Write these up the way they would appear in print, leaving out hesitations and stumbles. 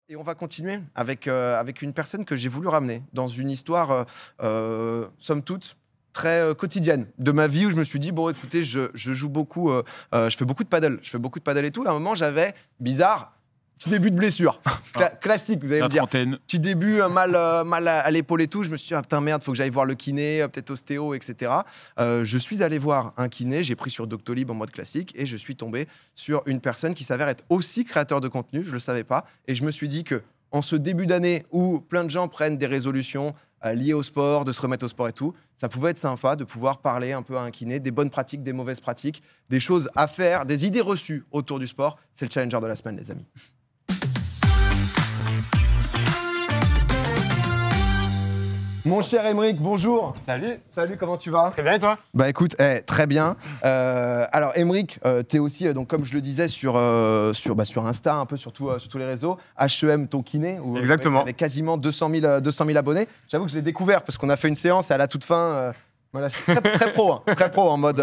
Et on va continuer avec une personne que j'ai voulu ramener dans une histoire, somme toute, très quotidienne de ma vie où je me suis dit, bon, écoutez, je joue beaucoup, je fais beaucoup de paddle. Je fais beaucoup de paddle et tout. Et à un moment, j'avais, bizarre, petit début de blessure. Classique, vous allez me dire. Trentaine. Petit début, mal à l'épaule et tout. Je me suis dit, ah, putain, merde, faut que j'aille voir le kiné, peut-être ostéo, etc. Je suis allé voir un kiné, j'ai pris sur Doctolib en mode classique et je suis tombé sur une personne qui s'avère être aussi créateur de contenu, je ne le savais pas. Et je me suis dit que en ce début d'année où plein de gens prennent des résolutions liées au sport, de se remettre au sport et tout, ça pouvait être sympa de pouvoir parler un peu à un kiné, des bonnes pratiques, des mauvaises pratiques, des choses à faire, des idées reçues autour du sport. C'est le challenger de la semaine, les amis. Mon cher Aymeric, bonjour. Salut. Salut, comment tu vas? Très bien et toi? Bah écoute, très bien. Alors Aymeric, tu es aussi, donc, comme je le disais, sur Insta, un peu sur tous les réseaux, HEM ton kiné, où Exactement. avec quasiment 200 000 abonnés. J'avoue que je l'ai découvert parce qu'on a fait une séance et à la toute fin, voilà, je suis très pro, hein, très pro en mode,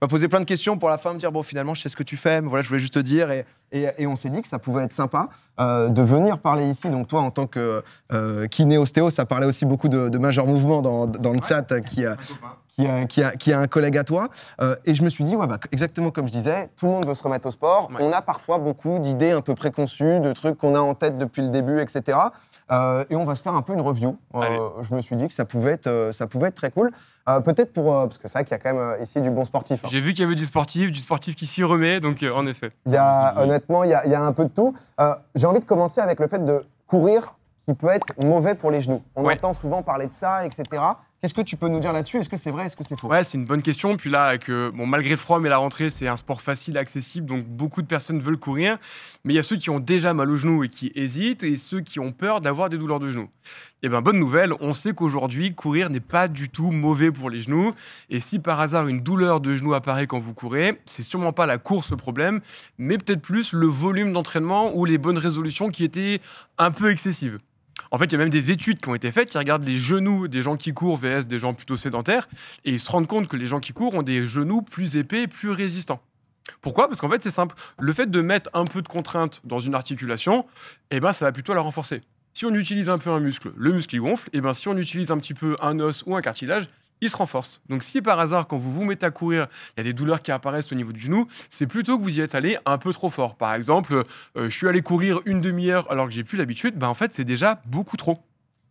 m'a posé plein de questions pour la fin, me dire bon finalement je sais ce que tu fais, mais voilà je voulais juste te dire et on s'est dit que ça pouvait être sympa de venir parler ici. Donc toi en tant que kiné ostéo, ça parlait aussi beaucoup de Major Mouvement dans le chat qui a un collègue à toi. Et je me suis dit, ouais, bah, exactement comme je disais, tout le monde veut se remettre au sport. Ouais. On a parfois beaucoup d'idées un peu préconçues, de trucs qu'on a en tête depuis le début, etc. Et on va se faire un peu une review. Je me suis dit que ça pouvait être très cool. Peut-être parce que c'est vrai qu'il y a quand même ici du bon sportif. Hein. J'ai vu qu'il y avait du sportif qui s'y remet, donc en effet. Honnêtement, il y a un peu de tout. J'ai envie de commencer avec le fait de courir qui peut être mauvais pour les genoux. On entend souvent parler de ça, etc. Qu'est-ce que tu peux nous dire là-dessus? Est-ce que c'est vrai? Est-ce que c'est faux? Ouais, c'est une bonne question. Puis là, malgré le froid, mais la rentrée, c'est un sport facile, accessible, donc beaucoup de personnes veulent courir. Mais il y a ceux qui ont déjà mal aux genoux et qui hésitent, et ceux qui ont peur d'avoir des douleurs de genoux. Eh bien, bonne nouvelle, on sait qu'aujourd'hui, courir n'est pas du tout mauvais pour les genoux. Et si par hasard une douleur de genou apparaît quand vous courez, c'est sûrement pas la course le problème, mais peut-être plus le volume d'entraînement ou les bonnes résolutions qui étaient un peu excessives. En fait, il y a même des études qui ont été faites qui regardent les genoux des gens qui courent vs des gens plutôt sédentaires, et ils se rendent compte que les gens qui courent ont des genoux plus épais et plus résistants. Pourquoi? Parce qu'en fait, c'est simple. Le fait de mettre un peu de contrainte dans une articulation, eh ben, ça va plutôt la renforcer. Si on utilise un peu un muscle, le muscle il gonfle, et ben, si on utilise un petit peu un os ou un cartilage, il se renforce. Donc si par hasard, quand vous vous mettez à courir, il y a des douleurs qui apparaissent au niveau du genou, c'est plutôt que vous y êtes allé un peu trop fort. Par exemple, je suis allé courir une demi-heure alors que j'ai plus l'habitude, ben en fait c'est déjà beaucoup trop.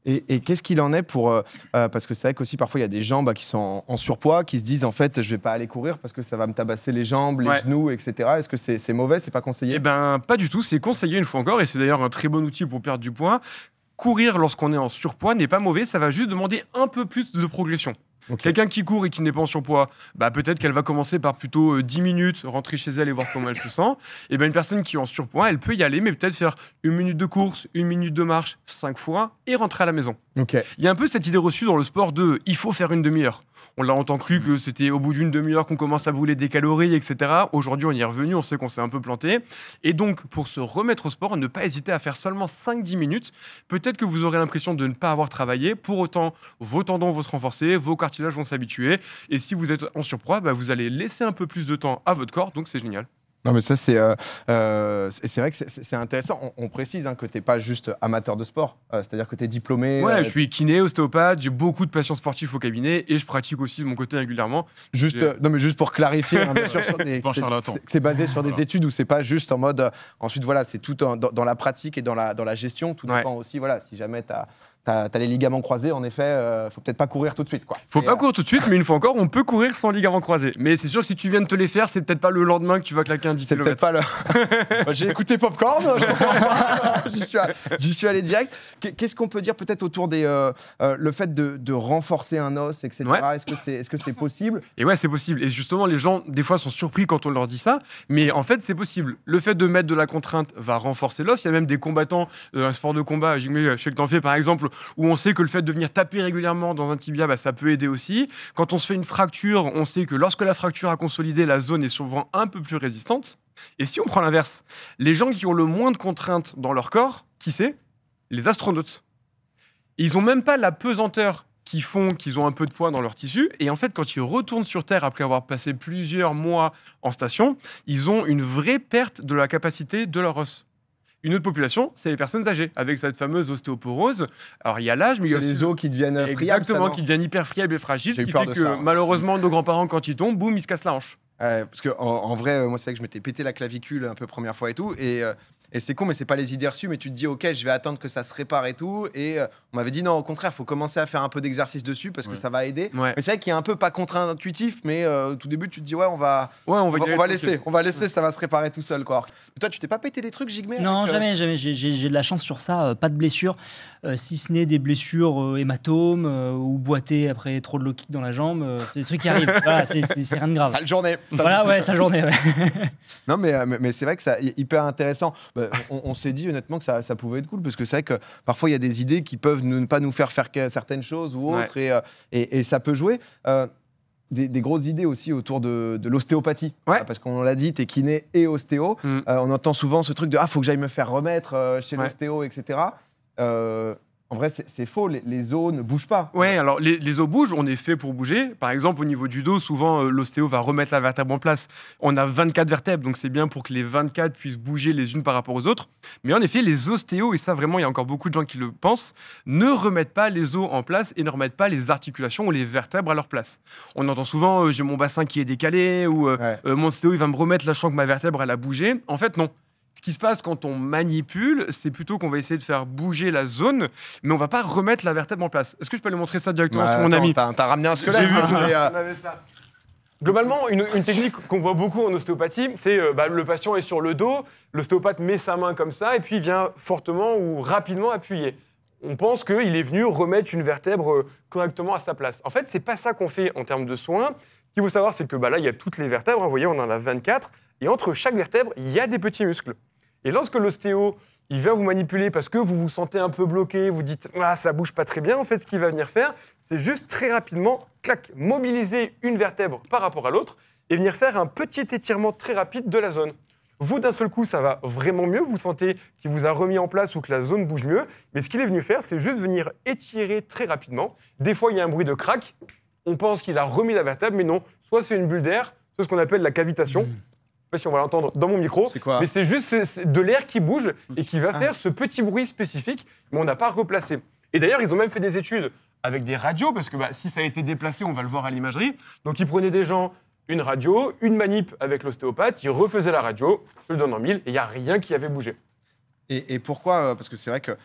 Et qu'est-ce qu'il en est pour... parce que c'est vrai qu'aussi parfois il y a des gens qui sont en surpoids, qui se disent en fait je vais pas aller courir parce que ça va me tabasser les jambes, les genoux, etc. Est-ce que c'est mauvais, c'est pas conseillé? Eh ben pas du tout, c'est conseillé une fois encore, et c'est d'ailleurs un très bon outil pour perdre du poids. Courir lorsqu'on est en surpoids n'est pas mauvais, ça va juste demander un peu plus de progression. Okay. Quelqu'un qui court et qui n'est pas en surpoids, bah peut-être qu'elle va commencer par plutôt 10 minutes, rentrer chez elle et voir comment elle se sent. Et bien une personne qui est en surpoids, elle peut y aller, mais peut-être faire 1 minute de course, 1 minute de marche, 5 fois, et rentrer à la maison. Okay. Il y a un peu cette idée reçue dans le sport de « il faut faire une demi-heure ». On l'a longtemps cru que c'était au bout d'une demi-heure qu'on commence à brûler des calories, etc. Aujourd'hui, on y est revenu, on sait qu'on s'est un peu planté. Et donc, pour se remettre au sport, ne pas hésiter à faire seulement 5-10 minutes. Peut-être que vous aurez l'impression de ne pas avoir travaillé. Pour autant, vos tendons vont se renforcer, vos cartilages vont s'habituer. Et si vous êtes en surpoids, bah, vous allez laisser un peu plus de temps à votre corps. Donc, c'est génial. Non mais ça c'est vrai que c'est intéressant. On précise que tu n'es pas juste amateur de sport, c'est-à-dire que tu es diplômé. Ouais, je suis kiné, ostéopathe, j'ai beaucoup de patients sportifs au cabinet et je pratique aussi de mon côté régulièrement. Non mais juste pour clarifier, bien sûr, c'est basé sur des études où c'est pas juste en mode. Ensuite voilà, c'est tout dans la pratique et dans la gestion. Tout dépend aussi. Voilà, si jamais t'as les ligaments croisés, en effet, faut peut-être pas courir tout de suite, quoi. Faut pas courir tout de suite, mais une fois encore, on peut courir sans ligaments croisés. Mais c'est sûr que si tu viens de te les faire, c'est peut-être pas le lendemain que tu vas claquer un 10 km. C'est peut-être pas le. J'ai écouté Popcorn, je comprends pas. J'y suis allé direct. Qu'est-ce qu'on peut dire peut-être autour le fait de renforcer un os, etc. Ouais. Est-ce que c'est possible? Et ouais, c'est possible. Et justement, les gens des fois sont surpris quand on leur dit ça, mais en fait, c'est possible. Le fait de mettre de la contrainte va renforcer l'os. Il y a même des combattants, un sport de combat, je sais que t'en fais par exemple, où on sait que le fait de venir taper régulièrement dans un tibia, bah, ça peut aider aussi. Quand on se fait une fracture, on sait que lorsque la fracture a consolidé, la zone est souvent un peu plus résistante. Et si on prend l'inverse, les gens qui ont le moins de contraintes dans leur corps, qui c'est? Les astronautes. Ils n'ont même pas la pesanteur qui font qu'ils ont un peu de poids dans leur tissu. Et en fait, quand ils retournent sur Terre après avoir passé plusieurs mois en station, ils ont une vraie perte de la capacité de leur os. Une autre population, c'est les personnes âgées, avec cette fameuse ostéoporose. Alors, il y a l'âge, mais il y a aussi les os qui deviennent friables. Exactement, qui deviennent hyper friables et fragiles, ce J'ai eu qui peur fait de que ça, hein. malheureusement, nos grands-parents, quand ils tombent, boum, ils se cassent la hanche. Parce que en vrai, moi, c'est vrai que je m'étais pété la clavicule un peu première fois et tout. Et c'est con, mais c'est pas les idées reçues, mais tu te dis, ok, je vais attendre que ça se répare et tout. Et on m'avait dit, non, au contraire, faut commencer à faire un peu d'exercice dessus parce que ça va aider. Ouais. Mais c'est vrai qu'il y a un peu pas contre-intuitif, mais au tout début, tu te dis, ouais, on va laisser, ça va se réparer tout seul, quoi. Toi, tu t'es pas pété des trucs, Jigmé? Non, jamais. J'ai de la chance sur ça. Pas de blessures, si ce n'est des blessures hématomes ou boiter après trop de low kick dans la jambe. C'est des trucs qui arrivent. Voilà, c'est rien de grave. Sale journée. Voilà, ouais, sa journée. Ouais. Non, mais c'est vrai que c'est hyper intéressant. On s'est dit honnêtement que ça pouvait être cool parce que c'est vrai que parfois il y a des idées qui peuvent ne pas nous faire certaines choses ou autres et ça peut jouer. Des grosses idées aussi autour de l'ostéopathie. Parce qu'on l'a dit, t'es kiné et ostéo. On entend souvent ce truc de faut que j'aille me faire remettre chez l'ostéo, etc. En vrai, c'est faux, les os ne bougent pas. Ouais, alors les os bougent, on est fait pour bouger. Par exemple, au niveau du dos, souvent, l'ostéo va remettre la vertèbre en place. On a 24 vertèbres, donc c'est bien pour que les 24 puissent bouger les unes par rapport aux autres. Mais en effet, les ostéos, et ça vraiment, il y a encore beaucoup de gens qui le pensent, ne remettent pas les os en place et ne remettent pas les articulations ou les vertèbres à leur place. On entend souvent, j'ai mon bassin qui est décalé, ou mon ostéo, il va me remettre, lâchant que ma vertèbre, elle a bougé. En fait, non. Ce qui se passe quand on manipule, c'est plutôt qu'on va essayer de faire bouger la zone, mais on va pas remettre la vertèbre en place. Est-ce que je peux aller montrer ça directement sur mon ami? T'as ramené un squelette. J'ai vu on avait ça. Globalement, une technique qu'on voit beaucoup en ostéopathie, c'est le patient est sur le dos, l'ostéopathe met sa main comme ça, et puis il vient fortement ou rapidement appuyer. On pense qu'il est venu remettre une vertèbre correctement à sa place. En fait, c'est pas ça qu'on fait en termes de soins. Ce qu'il faut savoir, c'est que là, il y a toutes les vertèbres, vous voyez, on en a 24, et entre chaque vertèbre, il y a des petits muscles. Et lorsque l'ostéo, il vient vous manipuler parce que vous vous sentez un peu bloqué, vous dites « Ah, ça bouge pas très bien », en fait, ce qu'il va venir faire, c'est juste très rapidement, clac, mobiliser une vertèbre par rapport à l'autre et venir faire un petit étirement très rapide de la zone. Vous, d'un seul coup, ça va vraiment mieux, vous sentez qu'il vous a remis en place ou que la zone bouge mieux, mais ce qu'il est venu faire, c'est juste venir étirer très rapidement. Des fois, il y a un bruit de crack, on pense qu'il a remis la vertèbre, mais non, soit c'est une bulle d'air, soit ce qu'on appelle la cavitation. Je sais pas si on va l'entendre dans mon micro, c'est quoi? Mais c'est juste de l'air qui bouge et qui va faire ce petit bruit spécifique, mais on n'a pas replacé. Et d'ailleurs, ils ont même fait des études avec des radios, parce que si ça a été déplacé, on va le voir à l'imagerie. Donc ils prenaient des gens, une radio, une manip avec l'ostéopathe, ils refaisaient la radio, je le donne en mille, et il n'y a rien qui avait bougé. Et pourquoi? Parce que c'est vrai que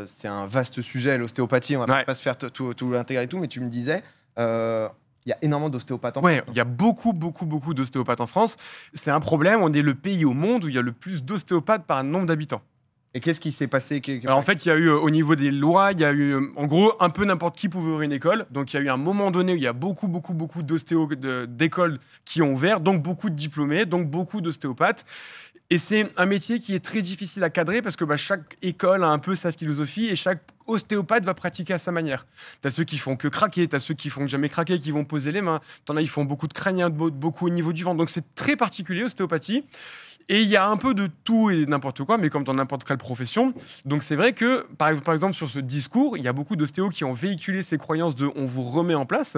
c'est un vaste sujet, l'ostéopathie, on va pas se faire tout l'intégrer et tout, mais tu me disais... il y a énormément d'ostéopathes en France. Oui, il y a beaucoup d'ostéopathes en France. C'est un problème, on est le pays au monde où il y a le plus d'ostéopathes par nombre d'habitants. Et qu'est-ce qui s'est passé? Alors en fait, il y a eu, au niveau des lois, il y a eu, en gros, un peu n'importe qui pouvait ouvrir une école. Donc il y a eu un moment donné où il y a beaucoup d'écoles qui ont ouvert, donc beaucoup de diplômés, donc beaucoup d'ostéopathes. Et c'est un métier qui est très difficile à cadrer parce que chaque école a un peu sa philosophie et chaque ostéopathe va pratiquer à sa manière. T'as ceux qui font que craquer, t'as ceux qui font jamais craquer, qui vont poser les mains. T'en as, ils font beaucoup de crâniens, beaucoup au niveau du ventre. Donc c'est très particulier, ostéopathie. Et il y a un peu de tout et n'importe quoi, mais comme dans n'importe quelle profession. Donc c'est vrai que, par exemple, sur ce discours, il y a beaucoup d'ostéos qui ont véhiculé ces croyances de « on vous remet en place ».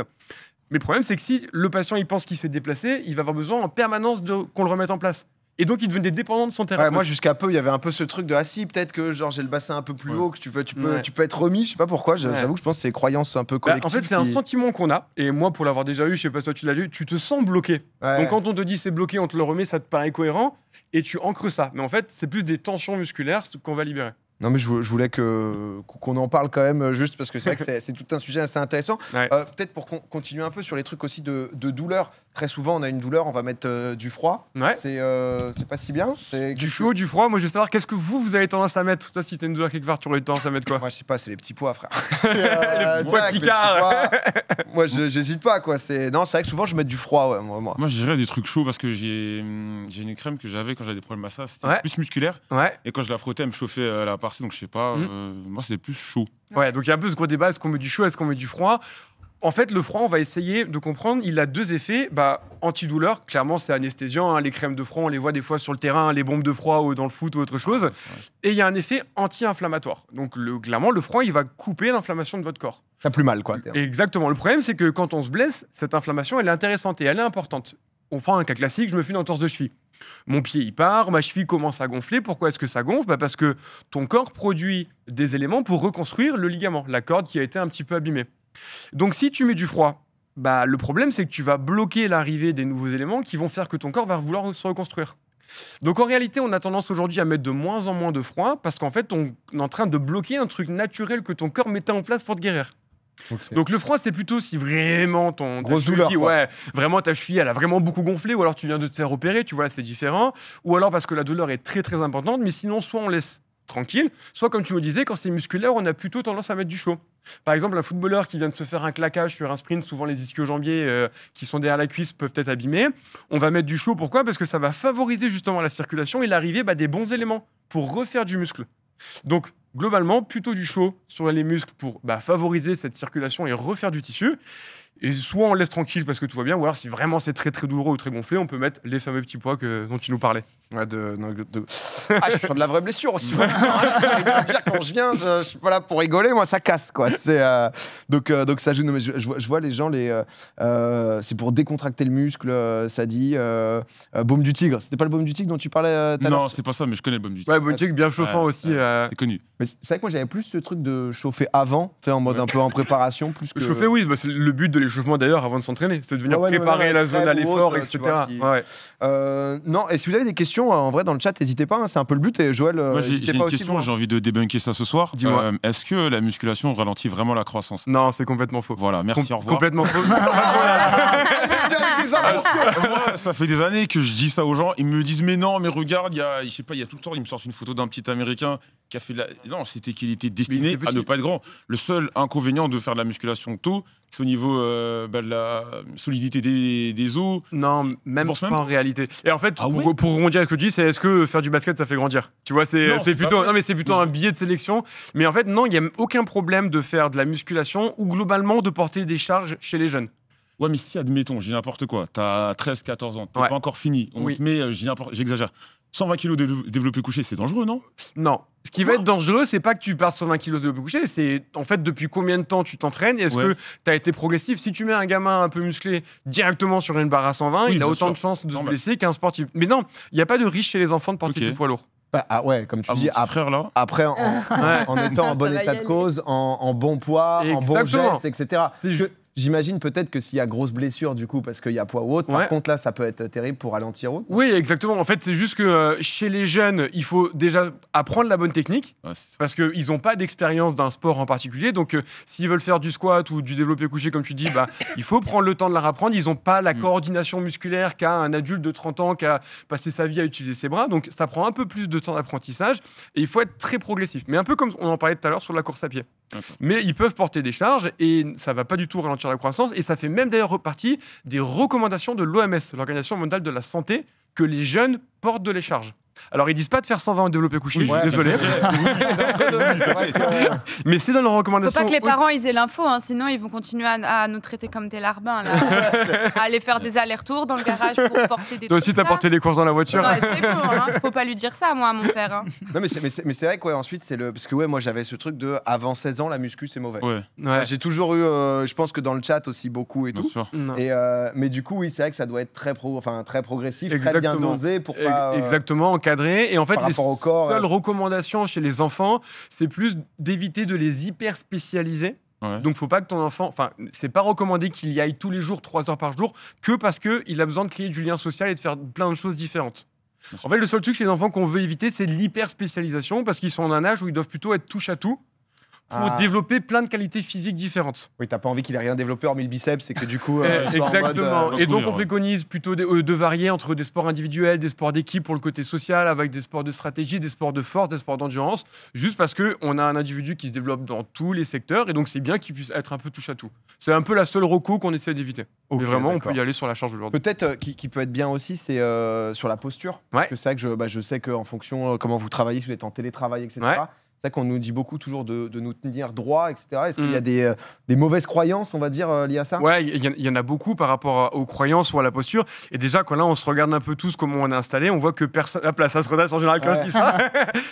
Mais le problème, c'est que si le patient il pense qu'il s'est déplacé, il va avoir besoin en permanence qu'on le remette en place. Et donc, il devenait dépendant de son thérapeute. Moi, jusqu'à peu, il y avait un peu ce truc de peut-être que j'ai le bassin un peu plus haut, que tu peux être remis. Je sais pas pourquoi. J'avoue que je pense que c'est des croyances un peu collectives. En fait, c'est un sentiment qu'on a. Et moi, pour l'avoir déjà eu, je sais pas si toi tu l'as eu, tu te sens bloqué. Donc, quand on te dit c'est bloqué, on te le remet, ça te paraît cohérent et tu ancres ça. Mais en fait, c'est plus des tensions musculaires qu'on va libérer. Non, mais je voulais qu'on en parle quand même, juste parce que c'est vrai que c'est tout un sujet assez intéressant. Peut-être pour continuer un peu sur les trucs aussi de douleur. Très souvent, on a une douleur, on va mettre du froid. C'est pas si bien. Du chaud, du froid. Moi, je veux savoir, qu'est-ce que vous avez tendance à mettre? Toi, si t'as une douleur quelque part, tu aurais tendance à mettre quoi? Moi, je sais pas, c'est les petits pois, frère. Les petits pois picards. Moi, j'hésite pas, quoi. Non, c'est vrai que souvent, je mets du froid, moi. Moi, je dirais des trucs chauds parce que j'ai une crème que j'avais quand j'avais des problèmes à ça. C'était plus musculaire. Et quand je la frottais, elle me chauffait la partie, donc je sais pas. Moi, c'était plus chaud. Ouais, donc il y a un peu ce gros débat, est-ce qu'on met du chaud, est-ce qu'on met du froid? En fait, le froid, on va essayer de comprendre, il a deux effets. Antidouleur, clairement, c'est anesthésiant. Les crèmes de froid, on les voit des fois sur le terrain, les bombes de froid ou dans le foot ou autre chose. Et il y a un effet anti-inflammatoire. Donc, clairement, le froid, il va couper l'inflammation de votre corps. Ça plus mal, quoi. Exactement. Le problème, c'est que quand on se blesse, cette inflammation, elle est intéressante et elle est importante. on prend un cas classique, je me fais une entorse de cheville. Mon pied, il part, ma cheville commence à gonfler. Pourquoi est-ce que ça gonfle ? Parce que ton corps produit des éléments pour reconstruire le ligament, la corde qui a été un petit peu abîmée. Donc, si tu mets du froid, le problème, c'est que tu vas bloquer l'arrivée des nouveaux éléments qui vont faire que ton corps va vouloir se reconstruire. Donc, en réalité, on a tendance aujourd'hui à mettre de moins en moins de froid parce qu'en fait, on est en train de bloquer un truc naturel que ton corps mettait en place pour te guérir. Okay. Donc le froid, c'est plutôt si vraiment grosse douleur, vraiment ta cheville elle a vraiment beaucoup gonflé, ou alors tu viens de te faire opérer, tu vois, c'est différent, ou alors parce que la douleur est très très importante, mais sinon soit on laisse tranquille, soit comme tu me disais, quand c'est musculaire, on a plutôt tendance à mettre du chaud. Par exemple, un footballeur qui vient de se faire un claquage sur un sprint, souvent les ischio-jambiers qui sont derrière la cuisse peuvent être abîmés, on va mettre du chaud, pourquoi ? Parce que ça va favoriser justement la circulation et l'arrivée des bons éléments pour refaire du muscle. Donc, globalement, plutôt du chaud sur les muscles pour favoriser cette circulation et refaire du tissu. Et soit on laisse tranquille parce que tout va bien, ou alors si vraiment c'est très très douloureux ou très gonflé, on peut mettre les fameux petits poids dont tu nous parlais. Ouais, Ah, je suis sur de la vraie blessure aussi. Quand je viens, je suis pas là pour rigoler, moi ça casse quoi. Donc ça joue. Mais je vois les gens, c'est pour décontracter le muscle, ça dit baume du tigre. C'était pas le baume du tigre dont tu parlais tout à l'heure ? Non, c'est pas ça, mais je connais le baume du tigre. Ouais, baume du tigre bien chauffant aussi. C'est connu. Mais c'est vrai que moi j'avais plus ce truc de chauffer avant, tu sais, en mode un peu en préparation, plus que. Chauffer, oui, c'est le but de l'échauffement d'ailleurs avant de s'entraîner, c'est de venir préparer la zone à l'effort, etc. Non, et si vous avez des questions, en vrai, dans le chat, n'hésitez pas, c'est un peu le but. Et Joël, moi, j'ai une question, j'ai envie de débunker ça ce soir. Dis-moi. Est-ce que la musculation ralentit vraiment la croissance ? Non, c'est complètement faux. Voilà, merci, au revoir. Complètement faux. Moi, ça fait des années que je dis ça aux gens, ils me disent mais non, mais regarde, il y a tout le temps, ils me sortent une photo d'un petit Américain qui a fait de la... Non, c'était qu'il était destiné à ne pas être grand. Le seul inconvénient de faire de la musculation tôt, c'est au niveau de la solidité des os. Non, même pas en réalité. Et en fait, pour rebondir à ce que tu dis, c'est est-ce que faire du basket, ça fait grandir ? Tu vois, c'est plutôt un biais de sélection. Mais en fait, non, il n'y a aucun problème de faire de la musculation ou globalement de porter des charges chez les jeunes. Ouais, mais si, admettons, j'ai n'importe quoi, t'as 13, 14 ans, t'es pas encore fini, on te met, j'exagère, 120 kilos de développé couché, c'est dangereux, non ? Non. Ce qui va être dangereux, c'est pas que tu partes sur 20 kilos de développé couché, c'est en fait depuis combien de temps tu t'entraînes et est-ce que tu as été progressif. Si tu mets un gamin un peu musclé directement sur une barre à 120, il a autant de chances de se blesser qu'un sportif. Mais non, il n'y a pas de risque chez les enfants de porter du poids lourd. Comme tu dis, après en étant en bon état de cause, en bon poids, en bon geste, etc. J'imagine peut-être que s'il y a grosse blessure du coup parce qu'il y a poids ou autre, par contre là ça peut être terrible pour ralentir autre. Oui, exactement. En fait, c'est juste que chez les jeunes, il faut déjà apprendre la bonne technique parce qu'ils n'ont pas d'expérience d'un sport en particulier. Donc s'ils veulent faire du squat ou du développé couché comme tu dis, il faut prendre le temps de la rapprendre. Ils n'ont pas la coordination musculaire qu'a un adulte de 30 ans qui a passé sa vie à utiliser ses bras. Donc ça prend un peu plus de temps d'apprentissage et il faut être très progressif. Mais un peu comme on en parlait tout à l'heure sur la course à pied. Mais ils peuvent porter des charges et ça ne va pas du tout ralentir la croissance et ça fait même d'ailleurs partie des recommandations de l'OMS, l'Organisation mondiale de la santé, que les jeunes portent de les charges. Alors ils disent pas de faire 120 au développé couché, désolé. Mais c'est dans leurs recommandations. Faut pas que les parents ils aient l'info, sinon ils vont continuer à nous traiter comme des larbins, là. À aller faire des allers-retours dans le garage pour porter des. Toi aussi t'as porté les courses dans la voiture. Non, c'est bon, faut pas lui dire ça, moi, à mon père. Non mais c'est vrai que ensuite c'est parce que moi j'avais ce truc de avant 16 ans la muscu c'est mauvais. J'ai toujours eu, je pense que dans le chat aussi beaucoup et tout. Mais du coup oui c'est vrai que ça doit être très progressif, très bien dosé pour pas. Exactement. Et en fait, les seules recommandations chez les enfants, c'est plus d'éviter de les hyper spécialiser. Donc, faut pas que ton enfant. Enfin, c'est pas recommandé qu'il y aille tous les jours 3 heures par jour que parce qu'il a besoin de créer du lien social et de faire plein de choses différentes. En fait, le seul truc chez les enfants qu'on veut éviter, c'est l'hyper spécialisation parce qu'ils sont en un âge où ils doivent plutôt être touche à tout pour développer plein de qualités physiques différentes. Oui, t'as pas envie qu'il ait rien développé hormis le biceps et que du coup... Exactement. Et donc on préconise plutôt de varier entre des sports individuels, des sports d'équipe pour le côté social, avec des sports de stratégie, des sports de force, des sports d'endurance, juste parce qu'on a un individu qui se développe dans tous les secteurs et donc c'est bien qu'il puisse être un peu touche à tout. C'est un peu la seule reco qu'on essaie d'éviter. Mais vraiment, on peut y aller sur la charge de lourde. Peut-être qui peut être bien aussi, c'est sur la posture. Parce que c'est vrai que je sais qu'en fonction comment vous travaillez, si vous êtes en télétravail, etc., C'est vrai qu'on nous dit beaucoup toujours de nous tenir droit, etc. Est-ce qu'il y a des mauvaises croyances, on va dire, liées à ça? Ouais, il y en a beaucoup par rapport aux croyances ou à la posture. Et déjà, quand là, on se regarde un peu tous comment on est installé, on voit que personne. Hop là, ça se redresse en général quand je dis ça.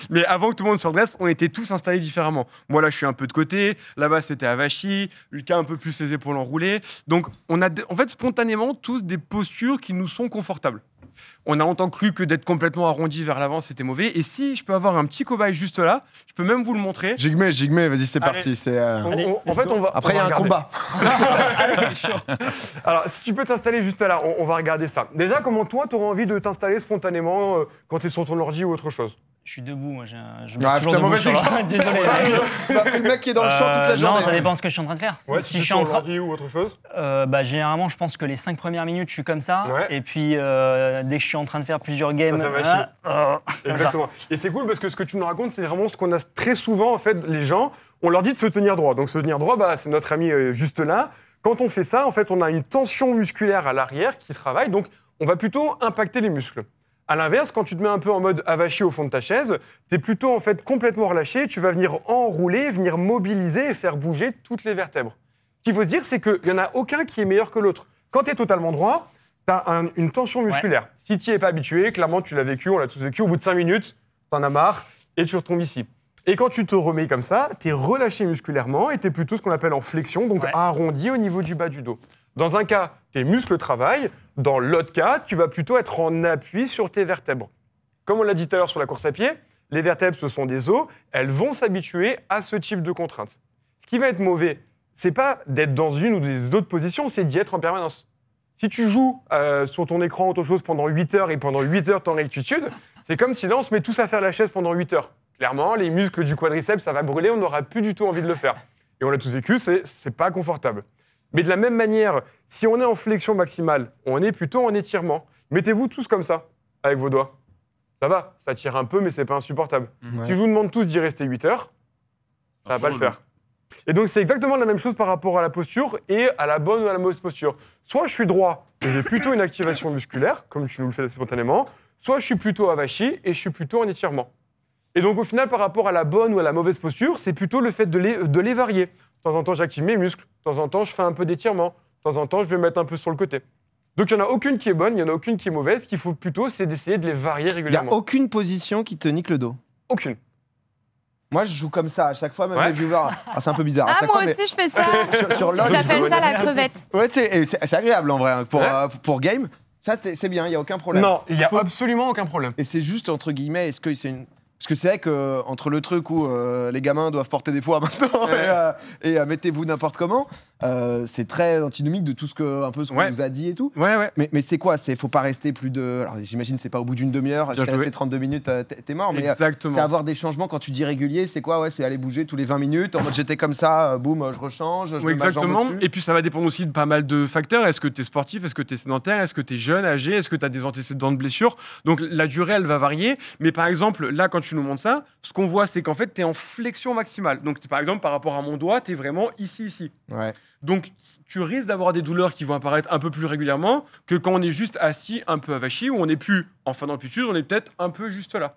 Mais avant que tout le monde se redresse, on était tous installés différemment. Moi, là, je suis un peu de côté. Là-bas, c'était avachi. Lucas, un peu plus les épaules enroulées. Donc, on a en fait spontanément tous des postures qui nous sont confortables. On a longtemps cru que d'être complètement arrondi vers l'avant, c'était mauvais. Et si je peux avoir un petit cobaye juste là, je peux même vous le montrer. Jigme, vas-y, c'est Allez. parti. En fait, on va. Après, il y a un combat. Alors, si tu peux t'installer juste là, on va regarder ça. Déjà, comment toi, tu auras envie de t'installer spontanément quand tu es sur ton ordi ou autre chose? Je suis debout, moi. Je me Ah, mets toujours putain, debout mauvais sur exemple. Désolé. On a pris le mec qui est dans le champ toute la journée. Non, ça dépend de ce que je suis en train de faire. Ouais, si si je tu suis es en sur train. l'ordi ou autre chose. Généralement, je pense que les 5 premières minutes, je suis comme ça. Ouais. Et puis, dès que je suis en train de faire plusieurs games. Ça va chier. Exactement. Et c'est cool parce que ce que tu nous racontes, c'est vraiment ce qu'on a très souvent, en fait, les gens, on leur dit de se tenir droit. Donc, se tenir droit, c'est notre ami juste là. Quand on fait ça, en fait, on a une tension musculaire à l'arrière qui travaille. Donc, on va plutôt impacter les muscles. À l'inverse, quand tu te mets un peu en mode avachi au fond de ta chaise, tu es plutôt en fait complètement relâché, tu vas venir enrouler, venir mobiliser et faire bouger toutes les vertèbres. Ce qu'il faut se dire, c'est qu'il n'y en a aucun qui est meilleur que l'autre. Quand tu es totalement droit, tu as une tension musculaire. Si tu n'y es pas habitué, clairement tu l'as vécu, on l'a tous vécu, au bout de 5 minutes, tu en as marre et tu retombes ici. Et quand tu te remets comme ça, tu es relâché musculairement et tu es plutôt ce qu'on appelle en flexion, donc arrondi au niveau du bas du dos. Dans un cas, tes muscles travaillent. Dans l'autre cas, tu vas plutôt être en appui sur tes vertèbres. Comme on l'a dit tout à l'heure sur la course à pied, les vertèbres, ce sont des os. Elles vont s'habituer à ce type de contrainte. Ce qui va être mauvais, c'est pas d'être dans une ou des autres positions, c'est d'y être en permanence. Si tu joues sur ton écran autre chose pendant 8 heures et pendant 8 heures, t'es en rectitude, c'est comme si là, on se met tous à faire la chaise pendant 8 heures. Clairement, les muscles du quadriceps, ça va brûler, on n'aura plus du tout envie de le faire. Et on l'a tous vécu, c'est pas confortable. Mais de la même manière, si on est en flexion maximale, on est plutôt en étirement. Mettez-vous tous comme ça, avec vos doigts. Ça va, ça tire un peu, mais c'est pas insupportable. Si je vous demande tous d'y rester 8 heures, ça va pas le faire. Et donc, c'est exactement la même chose par rapport à la posture et à la bonne ou à la mauvaise posture. Soit je suis droit et j'ai plutôt une activation musculaire, comme tu nous le fais spontanément, soit je suis plutôt avachi et je suis plutôt en étirement. Et donc, au final, par rapport à la bonne ou à la mauvaise posture, c'est plutôt le fait de les varier. De temps en temps, j'active mes muscles. De temps en temps, je fais un peu d'étirement. De temps en temps, je vais mettre un peu sur le côté. Donc, il n'y en a aucune qui est bonne, il n'y en a aucune qui est mauvaise. Ce qu'il faut plutôt, c'est d'essayer de les varier Il n'y régulièrement. a aucune position qui te nique le dos. Aucune. Moi, je joue comme ça à chaque fois, même Ouais. les viewers. Ah, c'est un peu bizarre. à Ah, chaque moi fois, aussi, je fais ça. sur LoL, J'appelle ça la crevette. Ouais, tu sais, et c'est agréable en vrai. Hein, pour game, ça, c'est bien, il n'y a aucun problème. Non, il n'y a absolument aucun problème. Et c'est juste, entre guillemets, est-ce que c'est une. Parce que c'est vrai qu'entre le truc où les gamins doivent porter des poids maintenant et mettez-vous n'importe comment, c'est très antinomique de tout ce qu'on nous a dit et tout. Ouais. Mais c'est quoi? Faut pas rester plus de. Alors j'imagine c'est pas au bout d'une demi-heure, si t'es resté 32 minutes, t'es mort. Mais c'est avoir des changements quand tu dis régulier, c'est quoi? Ouais, c'est aller bouger tous les 20 minutes. En mode j'étais comme ça, boum, je rechange. Je mets ma jambe exactement. dessus. Et puis ça va dépendre aussi de pas mal de facteurs. Est-ce que tu es sportif? Est-ce que tu es sédentaire? Est-ce que tu es jeune, âgé? Est-ce que tu as des antécédents de blessures? Donc la durée, elle va varier. Mais par exemple, là, quand tu nous montres ça, ce qu'on voit, c'est qu'en fait, tu es en flexion maximale. Donc par exemple, par rapport à mon doigt, tu es vraiment ici. Ouais. Donc, tu risques d'avoir des douleurs qui vont apparaître un peu plus régulièrement que quand on est juste assis, un peu avachi, où on n'est plus en fin d'amplitude, on est peut-être un peu juste là.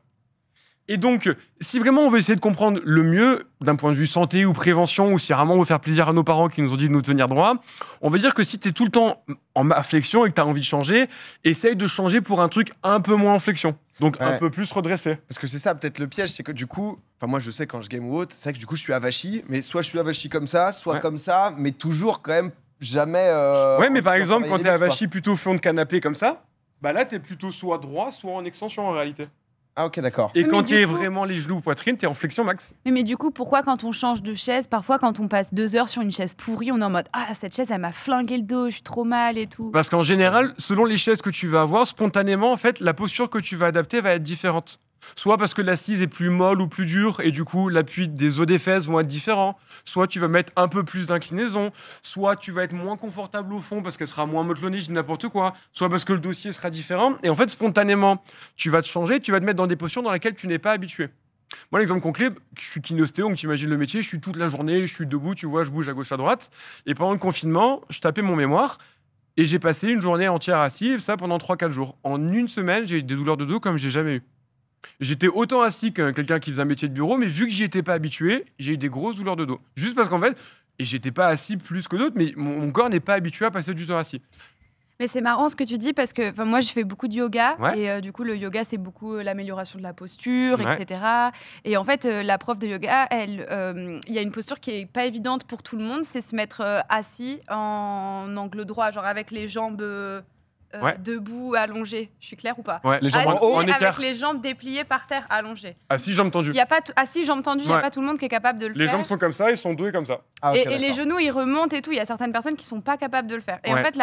Et donc, si vraiment on veut essayer de comprendre le mieux, d'un point de vue santé ou prévention, ou si vraiment on veut faire plaisir à nos parents qui nous ont dit de nous tenir droit, on va dire que si tu es tout le temps en flexion et que tu as envie de changer, essaye de changer pour un truc un peu moins en flexion. Donc, un peu plus redressé. Parce que c'est ça, peut-être le piège, c'est que du coup, moi je sais quand je game ou autre, c'est vrai que du coup je suis avachi, mais soit je suis avachi comme ça, soit comme ça, mais toujours quand même jamais. Ouais, mais par exemple, quand tu es avachi plutôt fond de canapé comme ça, bah là tu es plutôt soit droit, soit en extension en réalité. Ah ok, d'accord. Et Mais quand du tu es coup- vraiment les genoux ou poitrine, tu es en flexion max. Mais du coup, pourquoi quand on change de chaise, parfois quand on passe 2 heures sur une chaise pourrie, on est en mode ah cette chaise elle m'a flingué le dos, je suis trop mal et tout. Parce qu'en général, selon les chaises que tu vas avoir, spontanément, en fait, la posture que tu vas adapter va être différente. Soit parce que l'assise est plus molle ou plus dure, et du coup, l'appui des os des fesses vont être différents. Soit tu vas mettre un peu plus d'inclinaison. Soit tu vas être moins confortable au fond parce qu'elle sera moins motelonnée, je dis n'importe quoi. Soit parce que le dossier sera différent. Et en fait, spontanément, tu vas te changer, tu vas te mettre dans des postures dans lesquelles tu n'es pas habitué. Moi, l'exemple concret, je suis kinéostéo, donc tu imagines le métier, je suis toute la journée, je suis debout, tu vois, je bouge à gauche, à droite. Et pendant le confinement, je tapais mon mémoire et j'ai passé une journée entière assis, et ça pendant 3-4 jours. En une semaine, j'ai eu des douleurs de dos comme j'ai jamais eu. J'étais autant assis que quelqu'un qui faisait un métier de bureau, mais vu que j'y étais pas habitué, j'ai eu des grosses douleurs de dos. Juste parce qu'en fait, et j'étais pas assis plus que d'autres, mais mon corps n'est pas habitué à passer du temps assis. Mais c'est marrant ce que tu dis parce que moi je fais beaucoup de yoga Ouais. et du coup le yoga c'est beaucoup l'amélioration de la posture, Ouais. etc. Et en fait la prof de yoga, il y a une posture qui est pas évidente pour tout le monde, c'est se mettre assis en angle droit, genre avec les jambes Ouais. debout, allongées. Je suis claire ou pas? Ouais. Les jambes Assis en haut, en écart. avec les jambes dépliées par terre, allongées. Assis, jambes tendues. Il y a pas assis, jambes tendues, il y a Ouais. pas tout le monde qui est capable de le Les faire. jambes sont comme ça et son dos est comme ça. Ah, ok, Et les d'accord. genoux, ils remontent et tout. Il y a certaines personnes qui sont pas capables de le faire. Et en Ouais. fait,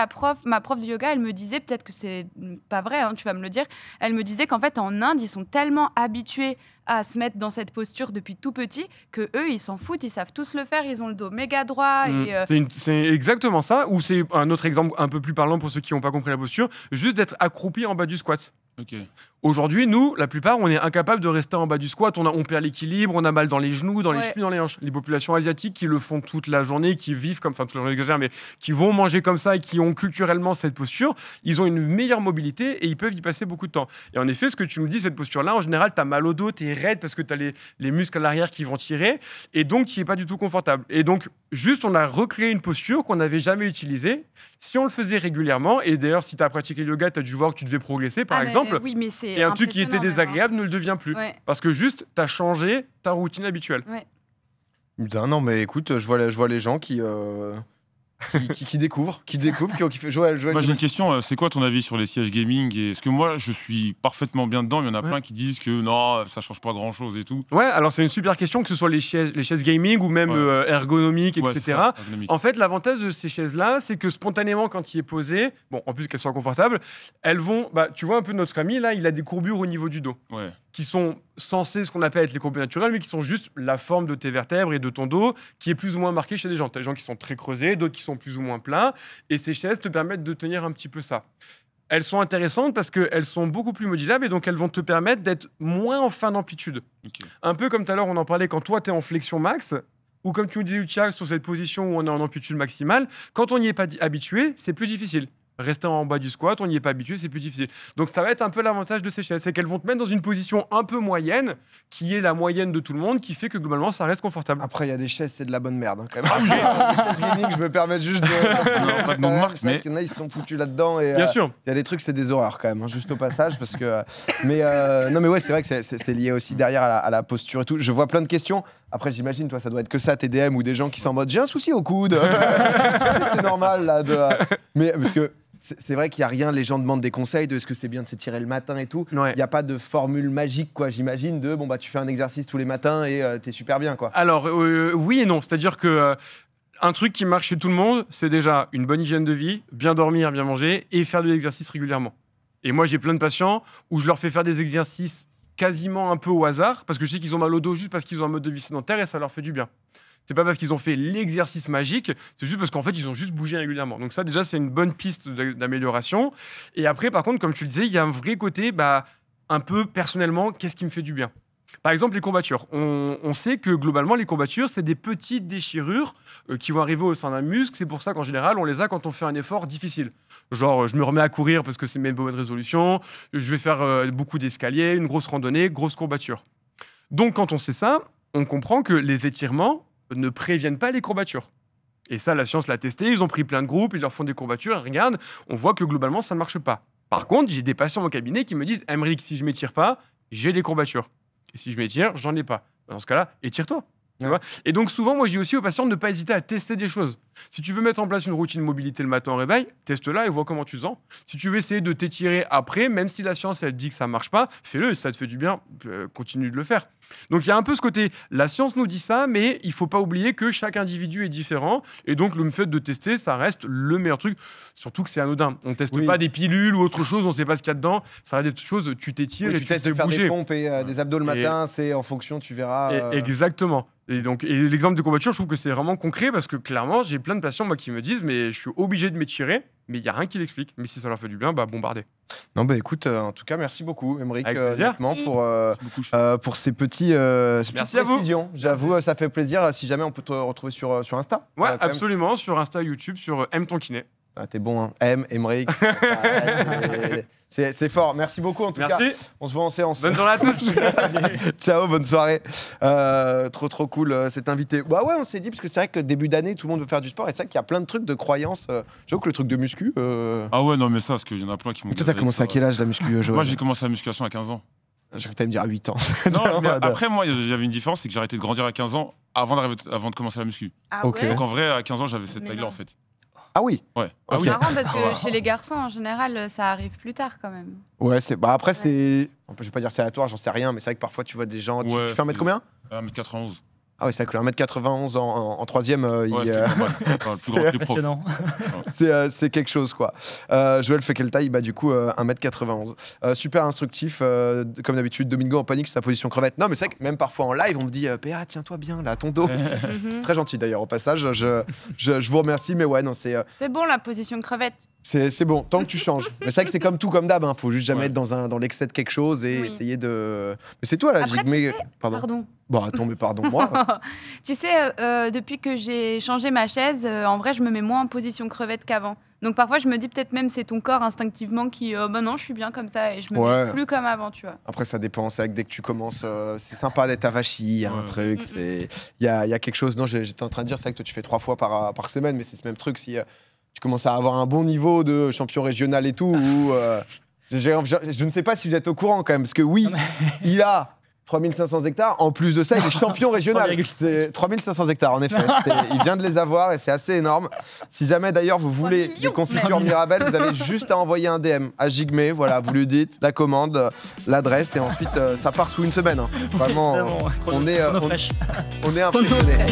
ma prof de yoga, elle me disait, peut-être que c'est pas vrai, hein, tu vas me le dire, elle me disait qu'en fait, en Inde, ils sont tellement habitués à se mettre dans cette posture depuis tout petit que eux, ils s'en foutent, ils savent tous le faire, ils ont le dos méga droit. Et, C'est exactement ça, ou c'est un autre exemple un peu plus parlant pour ceux qui n'ont pas compris la posture, juste d'être accroupi en bas du squat. Ok. Aujourd'hui, nous, la plupart, on est incapable de rester en bas du squat. On perd l'équilibre, on a mal dans les genoux, dans les Ouais. chevilles, dans les hanches. Les populations asiatiques qui le font toute la journée, qui vivent comme, enfin, toute la journée, j'exagère, mais qui vont manger comme ça et qui ont culturellement cette posture, ils ont une meilleure mobilité et ils peuvent y passer beaucoup de temps. Et en effet, ce que tu nous dis, cette posture-là, en général, tu as mal au dos, tu es raide parce que tu as les muscles à l'arrière qui vont tirer et donc tu n'y es pas du tout confortable. Et donc, juste, on a recréé une posture qu'on n'avait jamais utilisée. Si on le faisait régulièrement, et d'ailleurs, si tu as pratiqué le yoga, tu as dû voir que tu devais progresser, par ah, mais exemple. oui, mais c'est Et un truc qui était impressionnant, même, désagréable ne le devient plus. hein. Ouais. Parce que juste, tu as changé ta routine habituelle. Putain, non, mais écoute, je vois les gens qui découvrent, qui fait Joël. Moi j'ai une question, c'est quoi ton avis sur les sièges gaming? Est-ce que moi je suis parfaitement bien dedans, il y en a Ouais. plein qui disent que non, ça change pas grand chose et tout. Ouais, alors c'est une super question, que ce soit les chaises gaming ou même Ouais. ergonomiques, Ouais, etc. c'est ça, ergonomique. En fait, l'avantage de ces chaises-là, c'est que spontanément, quand il est posé, bon, en plus qu'elles soient confortables, elles vont. Bah, tu vois un peu notre ami, là, il a des courbures au niveau du dos, Ouais. qui sont censées, ce qu'on appelle être les courbures naturelles, mais qui sont juste la forme de tes vertèbres et de ton dos, qui est plus ou moins marquée chez des gens. Tu as des gens qui sont très creusés, d'autres qui sont plus ou moins plats, et ces chaises te permettent de tenir un petit peu ça. Elles sont intéressantes parce qu'elles sont beaucoup plus modulables et donc elles vont te permettre d'être moins en fin d'amplitude. Ok. Un peu comme tout à l'heure, on en parlait quand toi, tu es en flexion max, ou comme tu nous disais, Lucia, sur cette position où on est en amplitude maximale, quand on n'y est pas habitué, c'est plus difficile. Rester en bas du squat, on n'y est pas habitué, c'est plus difficile. Donc ça va être un peu l'avantage de ces chaises, c'est qu'elles vont te mettre dans une position un peu moyenne, qui est la moyenne de tout le monde, qui fait que globalement, ça reste confortable. Après, il y a des chaises, c'est de la bonne merde, hein, quand même. Les chaises gaming, je me permets juste de. Non, pas de nom de marque, C'est vrai mais- qu'il y en a, ils se sont foutus là-dedans. Et Bien sûr. il y a des trucs, c'est des horreurs quand même, hein, juste au passage, parce que. Mais non, mais ouais, c'est vrai que c'est lié aussi derrière à la posture et tout. Je vois plein de questions. Après, j'imagine, toi, ça doit être que ça, tes DM ou des gens qui sont en mode j'ai un souci au coude. C'est normal là. Mais parce que. C'est vrai qu'il n'y a rien, les gens demandent des conseils de est-ce que c'est bien de s'étirer le matin et tout. Il Ouais. n'y a pas de formule magique, quoi, j'imagine, de bon, bah tu fais un exercice tous les matins et t'es super bien, quoi. Alors, oui et non. C'est-à-dire que un truc qui marche chez tout le monde, c'est déjà une bonne hygiène de vie, bien dormir, bien manger et faire de l'exercice régulièrement. Et moi, j'ai plein de patients où je leur fais faire des exercices quasiment un peu au hasard, parce que je sais qu'ils ont mal au dos juste parce qu'ils ont un mode de vie sédentaire et ça leur fait du bien. C'est pas parce qu'ils ont fait l'exercice magique, c'est juste parce qu'en fait, ils ont juste bougé régulièrement. Donc ça, déjà, c'est une bonne piste d'amélioration. Et après, par contre, comme tu le disais, il y a un vrai côté, un peu personnellement, qu'est-ce qui me fait du bien? Par exemple, les courbatures. On sait que globalement, les courbatures, c'est des petites déchirures qui vont arriver au sein d'un muscle. C'est pour ça qu'en général, on les a quand on fait un effort difficile. Genre, je me remets à courir parce que c'est mes bonnes résolutions. Je vais faire beaucoup d'escaliers, une grosse randonnée, grosse courbature. Donc, quand on sait ça, on comprend que les étirements ne préviennent pas les courbatures. Et ça, la science l'a testé. Ils ont pris plein de groupes, ils leur font des courbatures. Et regarde, on voit que globalement, ça ne marche pas. Par contre, j'ai des patients au cabinet qui me disent « Aymeric, si je ne m'étire pas, j'ai des courbatures. Et si je m'étire, j'en ai pas. » Dans ce cas-là, étire-toi. Tu vois. Et donc souvent, moi, je dis aussi aux patients de ne pas hésiter à tester des choses. Si tu veux mettre en place une routine mobilité le matin au réveil, teste-la et vois comment tu te sens. Si tu veux essayer de t'étirer après, même si la science, elle dit que ça marche pas, fais-le, ça te fait du bien, continue de le faire. Donc il y a un peu ce côté, la science nous dit ça, mais il faut pas oublier que chaque individu est différent. Et donc le fait de tester, ça reste le meilleur truc. Surtout que c'est anodin. On teste pas des pilules ou autre chose, on sait pas ce qu'il y a dedans. Ça reste des choses, tu t'étires et tu tu testes te de fais faire bouger. des pompes et des abdos le matin, c'est en fonction, tu verras. Exactement. Et donc, l'exemple des courbatures, je trouve que c'est vraiment concret parce que clairement, j'ai plein de patients moi, qui me disent mais je suis obligé de m'étirer, mais il n'y a rien qui l'explique. Mais si ça leur fait du bien, bombardez. Non, bah écoute, en tout cas, merci beaucoup, Aymeric, Avec plaisir. honnêtement, Beaucoup. pour ces petites Merci à vous. précisions. J'avoue, ça fait plaisir. Si jamais on peut te retrouver sur Insta. Ouais, quand même. absolument. Sur Insta, YouTube, sur Aime ton kiné. Ah, t'es bon, hein. Emmerich. C'est fort. Merci beaucoup en tout cas. Merci. On se voit en séance. Bonne journée à tous. Ciao, bonne soirée. Trop cool cet invité. Bah ouais, on s'est dit parce que c'est vrai que début d'année, tout le monde veut faire du sport et c'est vrai qu'il y a plein de trucs de croyances. J'avoue que le truc de muscu. Ah ouais, non mais ça, parce qu'il y en a plein qui m'ont. Toi, t'as commencé à quel âge la muscu, Joël? Moi, j'ai commencé la musculation à 15 ans. J'ai cru que t'allais me dire à 8 ans. Non, mais après, moi, il y avait une différence, c'est que j'ai arrêté de grandir à 15 ans avant de commencer la muscu. Ah Ok. ouais. Donc en vrai, à 15 ans, j'avais cette Mais taille-là non. en fait. Ah oui. Ouais. Ok. C'est marrant parce que Ah ouais. chez les garçons, en général, ça arrive plus tard quand même. Ouais, après c'est. Je vais pas dire c'est aléatoire, j'en sais rien, mais c'est vrai que parfois tu vois des gens. Tu Ouais, fais 1m combien? 1m91. Ah ouais, c'est vrai que le 1m91 en troisième, Ouais, c'était pas mal. Enfin, le plus grand que les profs. Impressionnant. c'est quelque chose quoi. Joël fait quelle taille? Bah du coup 1m91. Super instructif, comme d'habitude. Domingo en panique sur sa position crevette. Non mais c'est vrai que même parfois en live on me dit PA tiens-toi bien là à ton dos. Mhm. Très gentil d'ailleurs au passage. Je vous remercie mais ouais non c'est C'est bon la position crevette. c'est bon tant que tu changes. Mais c'est vrai que c'est comme tout comme d'hab. Faut juste jamais Ouais. être dans l'excès de quelque chose et Oui. essayer de. Mais c'est toi là, Après, tu Jigme. sais- Pardon. Pardon. Bon attends mais pardon moi. Tu sais, depuis que j'ai changé ma chaise, en vrai, je me mets moins en position crevette qu'avant. Donc parfois, je me dis peut-être même c'est ton corps instinctivement qui, bah non, je suis bien comme ça et je me Ouais. mets plus comme avant, tu vois. Après, ça dépend. C'est vrai que dès que tu commences, c'est sympa d'être avachi. Il y a un Ouais. truc. Il y a quelque chose. Non, j'étais en train de dire, c'est vrai que toi, tu fais 3 fois par semaine, mais c'est ce même truc. Si tu commences à avoir un bon niveau de champion régional et tout, ou, je ne sais pas si vous êtes au courant quand même, parce que oui, il a 3500 hectares. En plus de ça, il est champion régional. 3,5. C'est 3500 hectares, en effet. Il vient de les avoir et c'est assez énorme. Si jamais d'ailleurs vous voulez 3 des millions, confitures Mirabelle, vous avez juste à envoyer un DM à Jigme. Voilà, vous lui dites la commande, l'adresse et ensuite ça part sous une semaine. Hein. Vraiment, Vraiment, on est chrono fraîche. on est impressionnés.